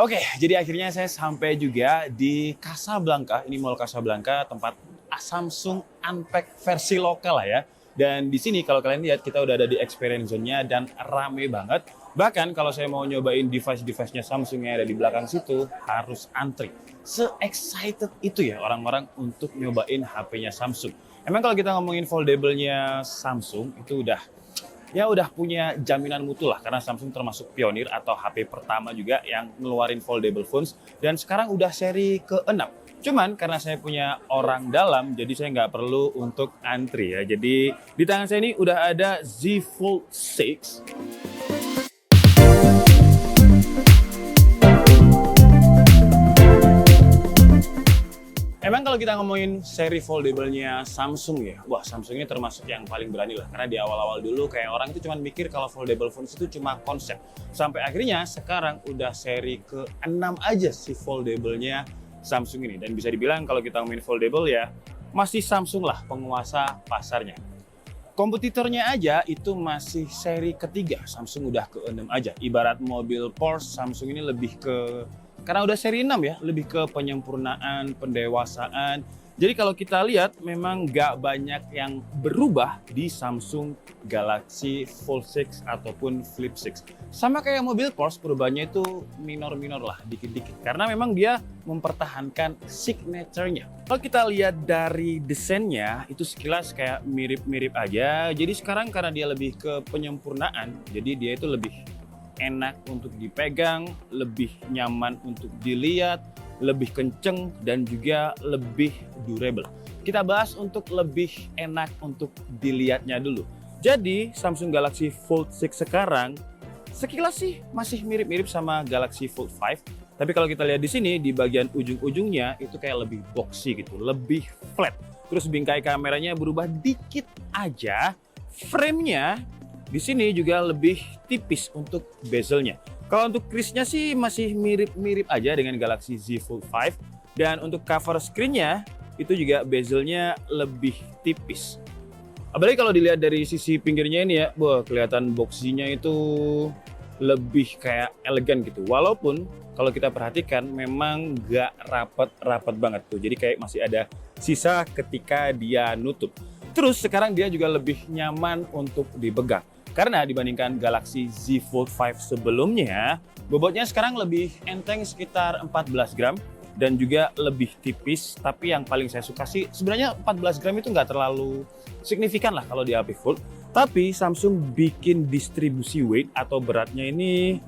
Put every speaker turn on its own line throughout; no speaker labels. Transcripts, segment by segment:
Oke, jadi akhirnya saya sampai juga di Casablanca. Ini Mall Casablanca, tempat Samsung Unpacked versi lokal lah ya. Dan di sini kalau kalian lihat kita udah ada di experience zone-nya dan rame banget. Bahkan kalau saya mau nyobain device-device-nya Samsung yang ada di belakang situ harus antri. Se-excited itu ya orang-orang untuk nyobain HP-nya Samsung. Emang kalau kita ngomongin foldable-nya Samsung itu udah punya jaminan mutu lah, karena Samsung termasuk pionir atau HP pertama juga yang ngeluarin foldable phones, dan sekarang udah seri ke-6. Cuman karena saya punya orang dalam, jadi saya nggak perlu untuk antri ya. Jadi di tangan saya ini udah ada Z Fold 6. Emang kalau kita ngomongin seri foldable-nya Samsung ya, wah Samsung ini termasuk yang paling berani lah. Karena di awal-awal dulu kayak orang itu cuma mikir kalau foldable phones itu cuma konsep. Sampai akhirnya sekarang udah seri ke-6 aja si foldable-nya Samsung ini. Dan bisa dibilang kalau kita ngomongin foldable ya, masih Samsung lah penguasa pasarnya. Kompetitornya aja itu masih seri ketiga, Samsung udah ke-6 aja. Ibarat mobil Porsche, Samsung ini lebih ke, karena udah seri 6 ya, lebih ke penyempurnaan, pendewasaan. Jadi kalau kita lihat memang nggak banyak yang berubah di Samsung Galaxy Fold 6 ataupun Flip 6. Sama kayak mobil Porsche, perubahannya itu minor-minor lah, dikit-dikit. Karena memang dia mempertahankan signature-nya. Kalau kita lihat dari desainnya, itu sekilas kayak mirip-mirip aja. Jadi sekarang karena dia lebih ke penyempurnaan, jadi dia itu lebih enak untuk dipegang, lebih nyaman untuk dilihat, lebih kenceng, dan juga lebih durable. Kita bahas untuk lebih enak untuk dilihatnya dulu. Jadi Samsung Galaxy Fold 6 sekarang sekilas sih masih mirip-mirip sama Galaxy Fold 5. Tapi kalau kita lihat di sini, di bagian ujung-ujungnya itu kayak lebih boxy gitu, lebih flat. Terus bingkai kameranya berubah dikit aja. Frame-nya di sini juga lebih tipis untuk bezelnya. Kalau untuk crease-nya sih masih mirip-mirip aja dengan Galaxy Z Fold 5. Dan untuk cover screen-nya itu juga bezelnya lebih tipis. Apalagi kalau dilihat dari sisi pinggirnya ini ya, wah kelihatan boxy-nya itu lebih kayak elegan gitu. Walaupun kalau kita perhatikan memang nggak rapat-rapat banget tuh. Jadi kayak masih ada sisa ketika dia nutup. Terus sekarang dia juga lebih nyaman untuk dipegang. Karena dibandingkan Galaxy Z Fold 5 sebelumnya, bobotnya sekarang lebih enteng sekitar 14 gram dan juga lebih tipis. Tapi yang paling saya suka sih sebenarnya 14 gram itu nggak terlalu signifikan lah kalau di HP Fold. Tapi Samsung bikin distribusi weight atau beratnya ini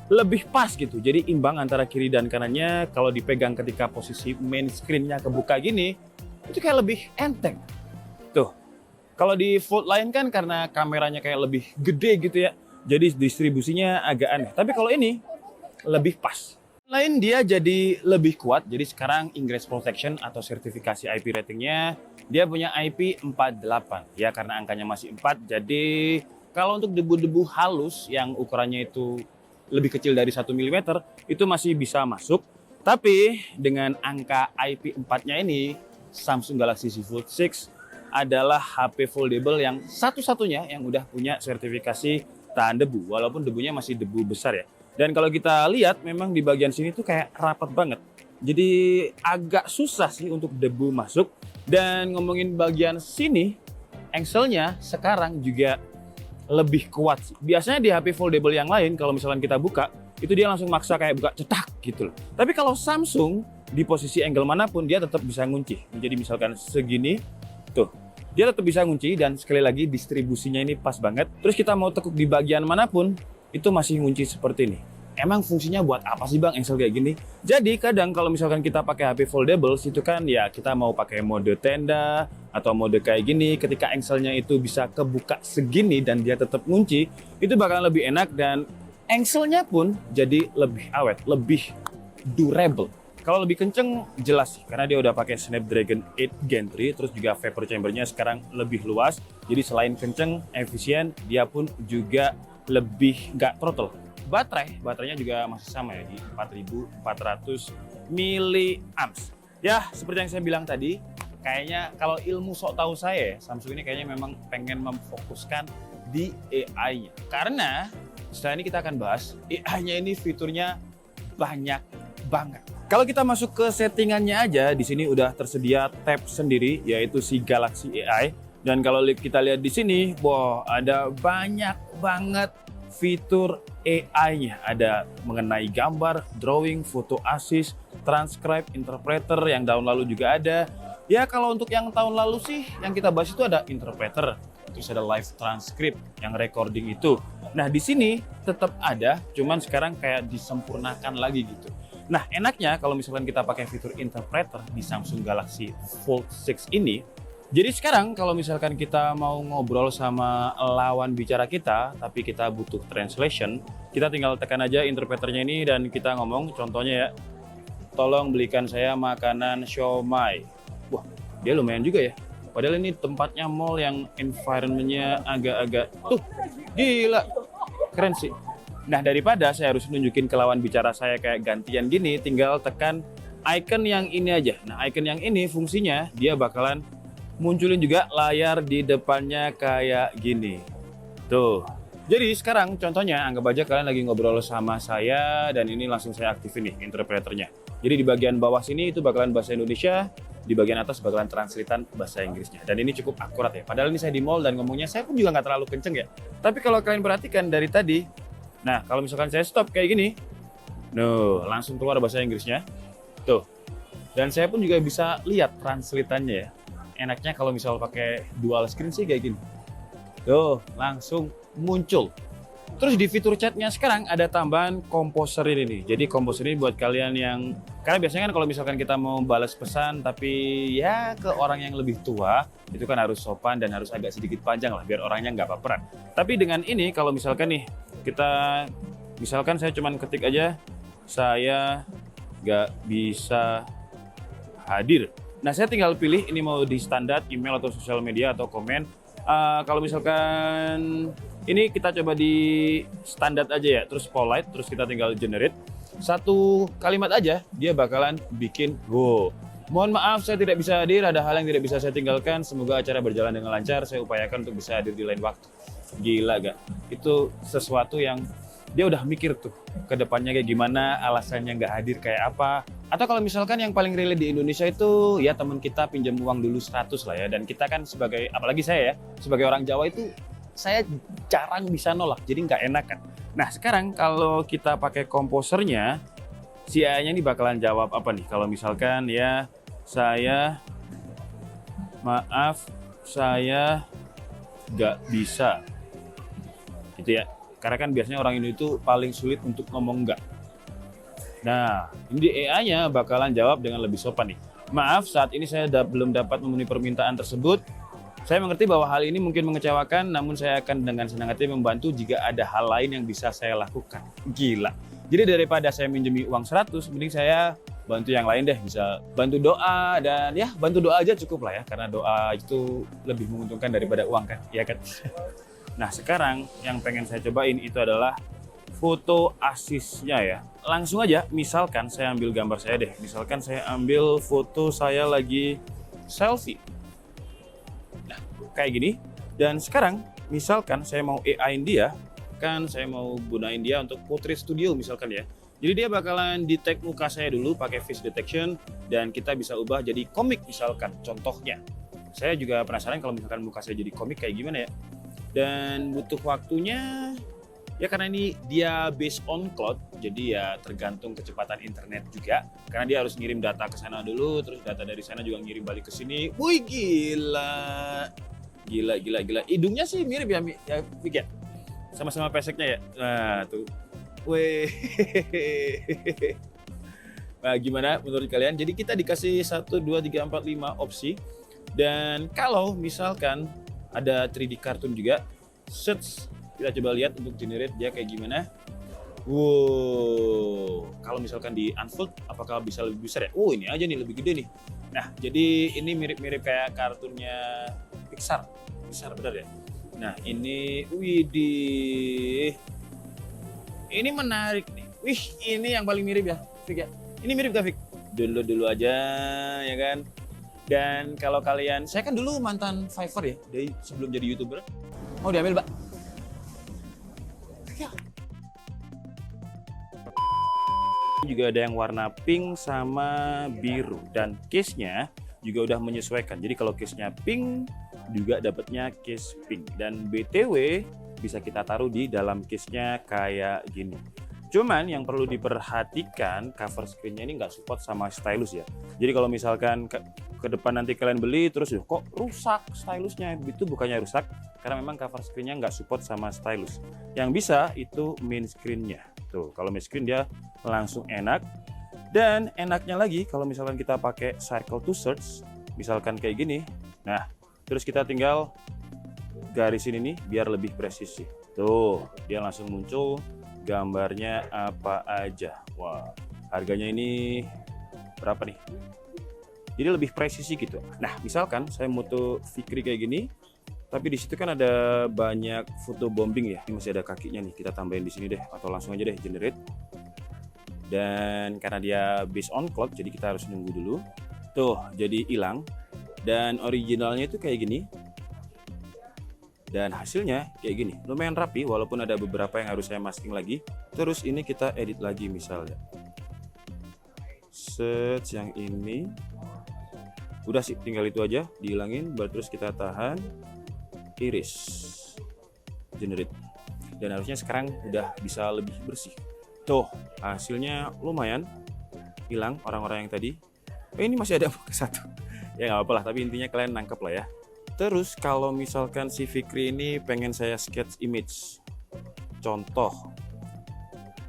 lebih pas gitu. Jadi imbang antara kiri dan kanannya. Kalau dipegang ketika posisi main screen-nya kebuka gini, itu kayak lebih enteng. Tuh. Kalau di Fold lain kan karena kameranya kayak lebih gede gitu ya, jadi distribusinya agak aneh. Tapi kalau ini lebih pas. Lain dia jadi lebih kuat, jadi sekarang Ingress Protection atau sertifikasi IP ratingnya dia punya IP48. Ya karena angkanya masih 4, jadi kalau untuk debu-debu halus yang ukurannya itu lebih kecil dari 1 mm itu masih bisa masuk. Tapi dengan angka IP4-nya ini, Samsung Galaxy Z Fold 6 adalah HP foldable yang satu-satunya yang udah punya sertifikasi tahan debu, walaupun debunya masih debu besar ya. Dan kalau kita lihat memang di bagian sini tuh kayak rapat banget. Jadi agak susah sih untuk debu masuk. Dan ngomongin bagian sini, engselnya sekarang juga lebih kuat sih. Biasanya di HP foldable yang lain kalau misalkan kita buka, itu dia langsung maksa kayak buka cetak gitu loh. Tapi kalau Samsung di posisi angle manapun dia tetap bisa ngunci. Jadi misalkan segini, tuh, dia tetap bisa ngunci dan sekali lagi distribusinya ini pas banget. Terus kita mau tekuk di bagian manapun, itu masih ngunci seperti ini. Emang fungsinya buat apa sih bang engsel kayak gini? Jadi kadang kalau misalkan kita pakai HP foldable, itu kan ya kita mau pakai mode tenda atau mode kayak gini, ketika engselnya itu bisa kebuka segini dan dia tetap ngunci, itu bakal lebih enak dan engselnya pun jadi lebih awet, lebih durable. Kalau lebih kenceng jelas sih, karena dia udah pakai Snapdragon 8 Gen 3, terus juga vapor chambernya sekarang lebih luas. Jadi selain kenceng, efisien, dia pun juga lebih nggak throttle. Baterainya juga masih sama ya, di 4400 mAh. Ya, seperti yang saya bilang tadi, kayaknya kalau ilmu sok tahu saya, Samsung ini kayaknya memang pengen memfokuskan di AI-nya. Karena setelah ini kita akan bahas, AI-nya ini fiturnya banyak banget. Kalau kita masuk ke settingannya aja, di sini udah tersedia tab sendiri, yaitu si Galaxy AI. Dan kalau kita lihat di sini, wah ada banyak banget fitur AI-nya. Ada mengenai gambar, drawing, foto assist, transcribe, interpreter yang tahun lalu juga ada. Ya kalau untuk yang tahun lalu sih, yang kita bahas itu ada interpreter, terus ada live transcript yang recording itu. Nah di sini tetap ada, cuman sekarang kayak disempurnakan lagi gitu. Nah enaknya kalau misalkan kita pakai fitur interpreter di Samsung Galaxy Fold 6 ini, jadi sekarang kalau misalkan kita mau ngobrol sama lawan bicara kita, tapi kita butuh translation, kita tinggal tekan aja interpreternya ini dan kita ngomong, contohnya ya, tolong belikan saya makanan siomay. Wah, dia lumayan juga ya. Padahal ini tempatnya mall yang environment-nya agak-agak, gila, keren sih. Nah daripada saya harus nunjukin ke lawan bicara saya kayak gantian gini, tinggal tekan icon yang ini aja. Nah icon yang ini fungsinya dia bakalan munculin juga layar di depannya kayak gini. Tuh. Jadi sekarang contohnya anggap aja kalian lagi ngobrol sama saya dan ini langsung saya aktifin nih interpreternya. Jadi di bagian bawah sini itu bakalan bahasa Indonesia, di bagian atas bakalan translatean bahasa Inggrisnya. Dan ini cukup akurat ya. Padahal ini saya di mall dan ngomongnya saya pun juga nggak terlalu kenceng ya. Tapi kalau kalian perhatikan dari tadi, nah kalau misalkan saya stop kayak gini, langsung keluar bahasa Inggrisnya. Tuh. Dan saya pun juga bisa lihat translateannya ya. Enaknya kalau misal pakai dual screen sih kayak gini. Tuh, langsung muncul. Terus di fitur chatnya sekarang ada tambahan komposer ini nih. Jadi komposer ini buat kalian yang, karena biasanya kan kalau misalkan kita mau balas pesan tapi ya ke orang yang lebih tua, itu kan harus sopan dan harus agak sedikit panjang lah biar orangnya nggak baperan. Tapi dengan ini kalau misalkan nih kita, misalkan saya cuman ketik aja, saya nggak bisa hadir. Nah, saya tinggal pilih ini mau di standar, email atau sosial media atau komen. Kalau misalkan ini kita coba di standar aja ya, terus polite, terus kita tinggal generate. Satu kalimat aja, dia bakalan bikin go. Mohon maaf saya tidak bisa hadir, ada hal yang tidak bisa saya tinggalkan. Semoga acara berjalan dengan lancar, saya upayakan untuk bisa hadir di lain waktu. Gila gak? Itu sesuatu yang dia udah mikir tuh ke depannya kayak gimana, alasannya nggak hadir kayak apa. Atau kalau misalkan yang paling relate di Indonesia itu ya teman kita pinjam uang dulu 100 lah ya. Dan kita kan sebagai, apalagi saya ya, sebagai orang Jawa itu saya jarang bisa nolak, jadi nggak enak kan. Nah sekarang kalau kita pakai komposernya, si AI-nya ini bakalan jawab apa nih? Kalau misalkan ya saya, maaf saya nggak bisa, gitu ya. Karena kan biasanya orang Indo itu paling sulit untuk ngomong enggak. Nah, ini di AI-nya bakalan jawab dengan lebih sopan nih. Maaf, saat ini saya belum dapat memenuhi permintaan tersebut. Saya mengerti bahwa hal ini mungkin mengecewakan, namun saya akan dengan senang hati membantu jika ada hal lain yang bisa saya lakukan. Gila. Jadi daripada saya minjemi uang 100, mending saya bantu yang lain deh. Bisa bantu doa dan ya bantu doa aja cukup lah ya. Karena doa itu lebih menguntungkan daripada uang kan, iya kan? Nah sekarang yang pengen saya cobain itu adalah foto assist-nya ya. Langsung aja, misalkan saya ambil gambar saya deh. Misalkan saya ambil foto saya lagi selfie. Nah kayak gini. Dan sekarang misalkan saya mau AI-in dia, kan saya mau gunain dia untuk portrait studio misalkan ya. Jadi dia bakalan detect muka saya dulu pakai face detection dan kita bisa ubah jadi komik misalkan contohnya. Saya juga penasaran kalau misalkan muka saya jadi komik kayak gimana ya. Dan butuh waktunya ya karena ini dia based on cloud, jadi ya tergantung kecepatan internet juga. Karena dia harus ngirim data ke sana dulu, terus data dari sana juga ngirim balik ke sini. Wih gila, gila. Hidungnya sih mirip ya, Mik ya, sama-sama peseknya ya. Nah tuh, wih. Nah gimana menurut kalian? Jadi kita dikasih 1, 2, 3, 4, 5 opsi. Dan kalau misalkan ada 3D kartun juga, search, kita coba lihat untuk generate dia kayak gimana. Wow, kalau misalkan di unfold apakah bisa lebih besar ya? Oh ini aja nih lebih gede nih. Nah jadi ini mirip-mirip kayak kartunnya Pixar benar ya. Nah ini, widih, ini menarik nih. Wih ini yang paling mirip ya, Fik ya. Ini mirip gak Fik? Dulu aja ya kan. Dan kalau kalian, saya kan dulu mantan Fiverr ya, dari sebelum jadi YouTuber. Mau diambil, Mbak? Ya. Juga ada yang warna pink sama biru, dan case-nya juga udah menyesuaikan. Jadi kalau case-nya pink juga dapatnya case pink, dan BTW bisa kita taruh di dalam case-nya kayak gini. Cuman yang perlu diperhatikan, cover screen-nya ini nggak support sama stylus ya. Jadi kalau misalkan ke depan nanti kalian beli terus kok rusak stylusnya, itu bukannya rusak, karena memang cover screen-nya nggak support sama stylus. Yang bisa itu main screen-nya. Tuh, kalau main screen dia langsung enak. Dan enaknya lagi kalau misalkan kita pakai circle to search, misalkan kayak gini. Nah, terus kita tinggal garisin ini biar lebih presisi. Tuh, dia langsung muncul gambarnya apa aja. Wah, harganya ini berapa nih? Jadi lebih presisi gitu. Nah, misalkan saya moto Fikri kayak gini, tapi di situ kan ada banyak foto bombing ya. Ini masih ada kakinya nih. Kita tambahin di sini deh, atau langsung aja deh generate. Dan karena dia based on cloud, jadi kita harus nunggu dulu. Tuh, jadi hilang. Dan originalnya itu kayak gini. Dan hasilnya kayak gini, lumayan rapi walaupun ada beberapa yang harus saya masking lagi. Terus ini kita edit lagi misalnya. Set yang ini. Udah sih, tinggal itu aja, dihilangin, baru terus kita tahan, iris, generate. Dan harusnya sekarang udah bisa lebih bersih. Tuh, hasilnya lumayan. Hilang orang-orang yang tadi. Ini masih ada satu. Ya nggak apa-apa lah, tapi intinya kalian nangkep lah ya. Terus kalau misalkan si Fikri ini pengen saya sketch image, contoh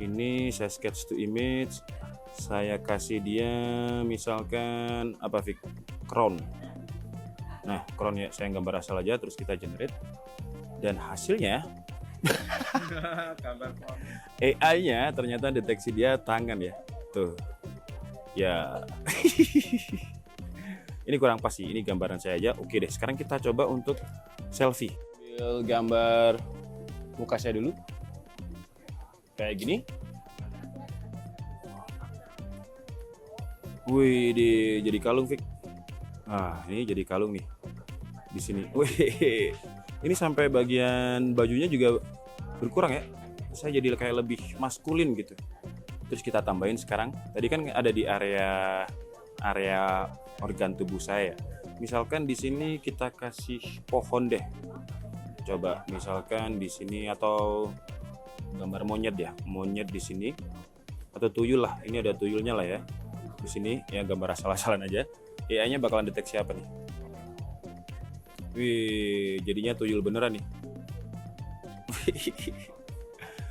ini saya sketch to image, saya kasih dia misalkan apa Fik, crown. Nah, crown ya, saya gambar asal aja, terus kita generate, dan hasilnya AI-nya ternyata deteksi dia tangan ya, tuh ya. Ini kurang pas sih, ini gambaran saya aja. Oke deh, sekarang kita coba untuk selfie. Ambil gambar muka saya dulu. Kayak gini. Wih, jadi kalung, Fik. Nah, ini jadi kalung nih. Di sini. Wih, ini sampai bagian bajunya juga berkurang ya. Saya jadi kayak lebih maskulin gitu. Terus kita tambahin sekarang. Tadi kan ada di area organ tubuh saya. Misalkan di sini kita kasih pohon deh. Coba misalkan di sini, atau gambar monyet ya, monyet di sini, atau tuyul lah. Ini ada tuyulnya lah ya. Di sini ya gambar asal-asalan aja. AI-nya bakalan deteksi apa nih? Wih, jadinya tuyul beneran nih.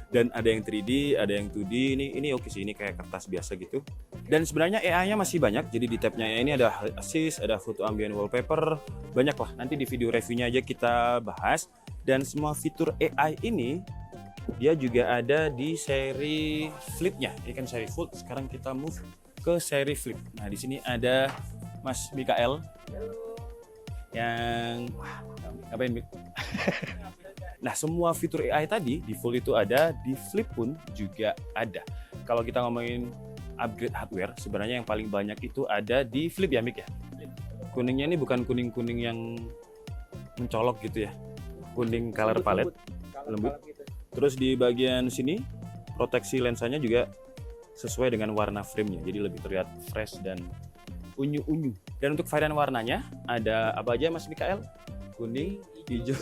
Dan ada yang 3D, ada yang 2D. Ini oke sih, ini kayak kertas biasa gitu. Dan sebenarnya AI-nya masih banyak. Jadi di tabnya AI ini ada assist, ada photo ambient wallpaper, banyak lah. Nanti di video reviewnya aja kita bahas. Dan semua fitur AI ini dia juga ada di seri flipnya. Ini kan seri full. Sekarang kita move ke seri flip. Nah, di sini ada Mas Mikael yang ngapain, Mik? Nah, semua fitur AI tadi di full itu ada, di flip pun juga ada. Kalau kita ngomongin upgrade hardware, sebenarnya yang paling banyak itu ada di flip ya, Mik ya. Kuningnya ini bukan kuning-kuning yang mencolok gitu ya. Kuning color palette, lembut. Terus di bagian sini proteksi lensanya juga sesuai dengan warna frame-nya. Jadi lebih terlihat fresh dan unyu-unyu. Dan untuk varian warnanya ada apa aja Mas Mikael? Kuning, hijau,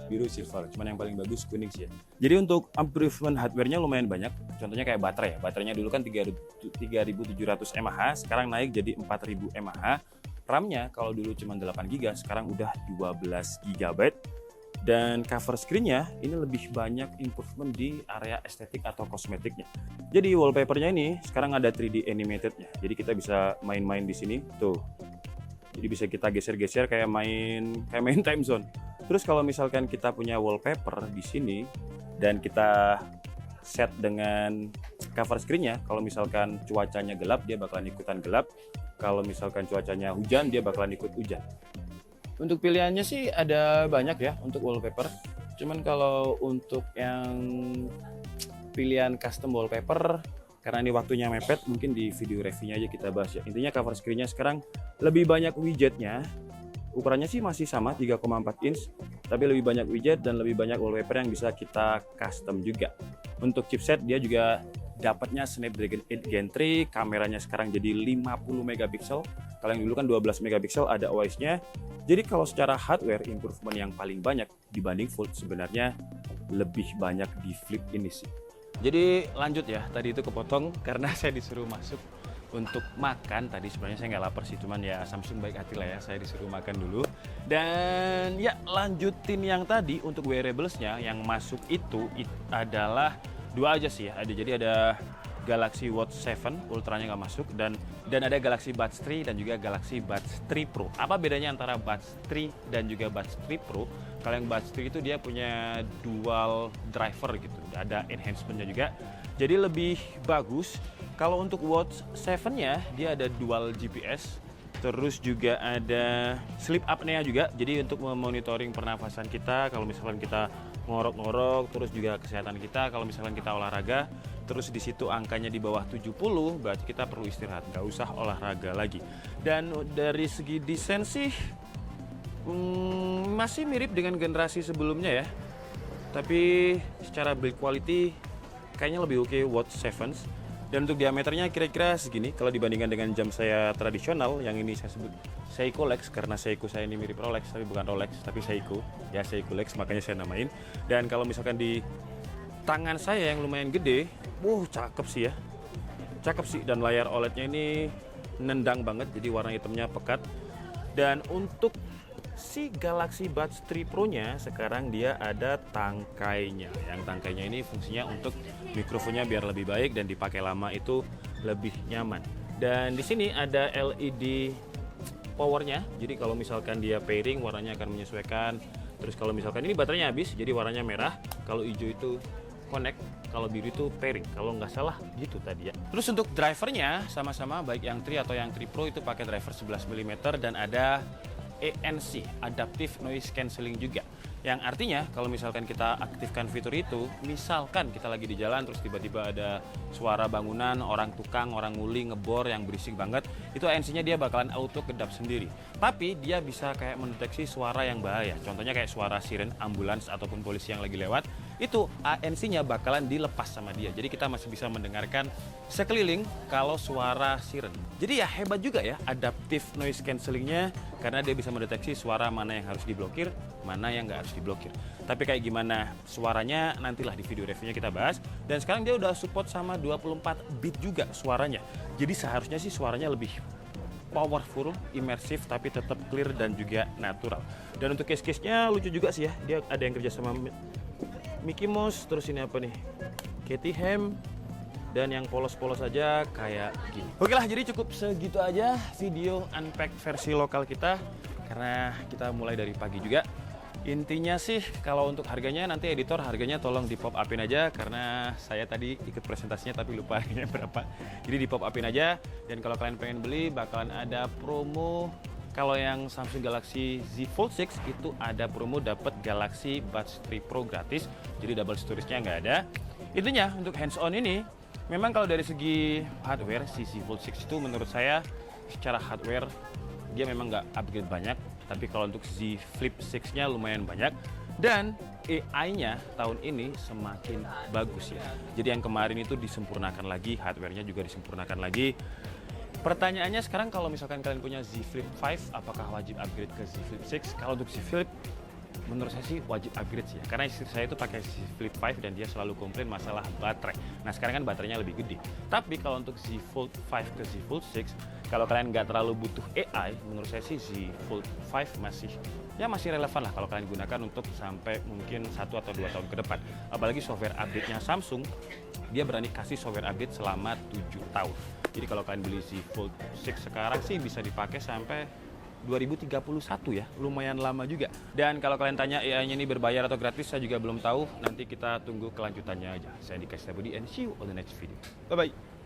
biru, silver. Cuman yang paling bagus kuning sih ya. Jadi untuk improvement hardware-nya lumayan banyak. Contohnya kayak baterai ya. Baterainya dulu kan 3700 mAh, sekarang naik jadi 4000 mAh. RAM-nya kalau dulu cuma 8 GB, sekarang udah 12 GB. Dan cover screen-nya ini lebih banyak improvement di area estetik atau kosmetiknya. Jadi wallpaper-nya ini sekarang ada 3D animated-nya. Jadi kita bisa main-main di sini tuh. Jadi bisa kita geser-geser kayak main time zone. Terus kalau misalkan kita punya wallpaper di sini dan kita set dengan cover screen-nya, kalau misalkan cuacanya gelap dia bakalan ikutan gelap. Kalau misalkan cuacanya hujan dia bakalan ikut hujan. Untuk pilihannya sih ada banyak ya untuk wallpaper. Cuman kalau untuk yang pilihan custom wallpaper, karena ini waktunya mepet, mungkin di video reviewnya aja kita bahas ya. Intinya cover screen-nya sekarang lebih banyak widgetnya. Ukurannya sih masih sama 3,4 inch, tapi lebih banyak widget dan lebih banyak wallpaper yang bisa kita custom juga. Untuk chipset dia juga dapatnya Snapdragon 8 Gen 3, kameranya sekarang jadi 50 megapiksel. Kalau yang dulu kan 12 megapiksel, ada OIS-nya. Jadi kalau secara hardware improvement yang paling banyak dibanding Fold sebenarnya lebih banyak di Flip ini sih. Jadi lanjut ya, tadi itu kepotong karena saya disuruh masuk untuk makan. Tadi sebenarnya saya nggak lapar sih, cuman ya Samsung baik hati lah ya, saya disuruh makan dulu. Dan ya lanjutin yang tadi untuk wearables-nya yang masuk itu adalah dua aja sih ya. Jadi ada Galaxy Watch 7 Ultranya nggak masuk, dan ada Galaxy Buds 3 dan juga Galaxy Buds 3 Pro. Apa bedanya antara Buds 3 dan juga Buds 3 Pro? Kalau yang Buds 3 itu dia punya dual driver gitu, ada enhancement-nya juga, jadi lebih bagus. Kalau untuk Watch 7-nya dia ada dual GPS, terus juga ada sleep apnea juga, jadi untuk memonitoring pernafasan kita kalau misalkan kita ngorok-ngorok, terus juga kesehatan kita kalau misalkan kita olahraga. Terus di situ angkanya di bawah 70, berarti kita perlu istirahat, nggak usah olahraga lagi. Dan dari segi desain sih masih mirip dengan generasi sebelumnya ya. Tapi secara build quality kayaknya lebih oke Watch 7. Dan untuk diameternya kira-kira segini kalau dibandingkan dengan jam saya tradisional yang ini saya sebut Seiko Lex, karena Seiko saya ini mirip Rolex tapi bukan Rolex tapi Seiko. Ya Seiko Lex, makanya saya namain. Dan kalau misalkan di tangan saya yang lumayan gede, cakep sih ya. Cakep sih, dan layar OLED-nya ini nendang banget, jadi warna hitamnya pekat. Dan untuk si Galaxy Buds 3 Pro-nya sekarang dia ada tangkainya. Yang tangkainya ini fungsinya untuk mikrofonnya biar lebih baik dan dipakai lama itu lebih nyaman. Dan di sini ada LED powernya, jadi kalau misalkan dia pairing warnanya akan menyesuaikan. Terus kalau misalkan ini baterainya habis, jadi warnanya merah. Kalau hijau itu connect, kalau biru itu pairing, kalau nggak salah gitu tadi ya. Terus untuk drivernya sama-sama baik yang 3 atau yang 3 Pro itu pakai driver 11 mm dan ada ANC, Adaptive Noise Cancelling juga. Yang artinya kalau misalkan kita aktifkan fitur itu, misalkan kita lagi di jalan terus tiba-tiba ada suara bangunan, orang tukang, orang nguli, ngebor yang berisik banget, itu ANC-nya dia bakalan auto kedap sendiri. Tapi dia bisa kayak mendeteksi suara yang bahaya. Contohnya kayak suara siren ambulans ataupun polisi yang lagi lewat, itu ANC-nya bakalan dilepas sama dia. Jadi kita masih bisa mendengarkan sekeliling kalau suara siren. Jadi ya hebat juga ya Adaptive Noise Cancelling-nya, karena dia bisa mendeteksi suara mana yang harus diblokir, mana yang nggak harus diblokir. Tapi kayak gimana suaranya nantilah di video reviewnya kita bahas. Dan sekarang dia udah support sama 24 bit juga suaranya. Jadi seharusnya sih suaranya lebih powerful, imersif, tapi tetap clear dan juga natural. Dan untuk case-case-nya lucu juga sih ya. Dia ada yang kerja sama Mickey Mouse, terus ini apa nih? Katie Ham, dan yang polos-polos aja kayak gini. Oke lah, jadi cukup segitu aja video unpack versi lokal kita, karena kita mulai dari pagi juga. Intinya sih kalau untuk harganya nanti editor harganya tolong di pop upin aja, karena saya tadi ikut presentasinya tapi lupa harganya berapa. Jadi di pop upin aja, dan kalau kalian pengen beli bakalan ada promo. Kalau yang Samsung Galaxy Z Fold 6 itu ada promo dapat Galaxy Buds 3 Pro gratis, jadi double storage-nya nggak ada. Intinya untuk hands on ini, memang kalau dari segi hardware si Z Fold 6 itu menurut saya secara hardware dia memang nggak upgrade banyak, tapi kalau untuk Z Flip 6-nya lumayan banyak. Dan AI-nya tahun ini semakin bagus ya. Jadi yang kemarin itu disempurnakan lagi, hardware-nya juga disempurnakan lagi. Pertanyaannya sekarang kalau misalkan kalian punya Z Flip 5, apakah wajib upgrade ke Z Flip 6? Kalau untuk Z Flip, menurut saya sih wajib upgrade sih ya. Karena istri saya itu pakai Z Flip 5 dan dia selalu komplain masalah baterai. Nah sekarang kan baterainya lebih gede. Tapi kalau untuk Z Fold 5 ke Z Fold 6, kalau kalian nggak terlalu butuh AI, menurut saya sih Z Fold 5 masih relevan lah kalau kalian gunakan untuk sampai mungkin 1 atau 2 tahun ke depan. Apalagi software update-nya Samsung, dia berani kasih software update selama 7 tahun. Jadi kalau kalian beli Z Fold 6 sekarang sih bisa dipakai sampai 2031 ya, lumayan lama juga. Dan kalau kalian tanya AI-nya ini berbayar atau gratis, saya juga belum tahu. Nanti kita tunggu kelanjutannya aja. Saya Dika Setiabudi and see you on the next video. Bye-bye.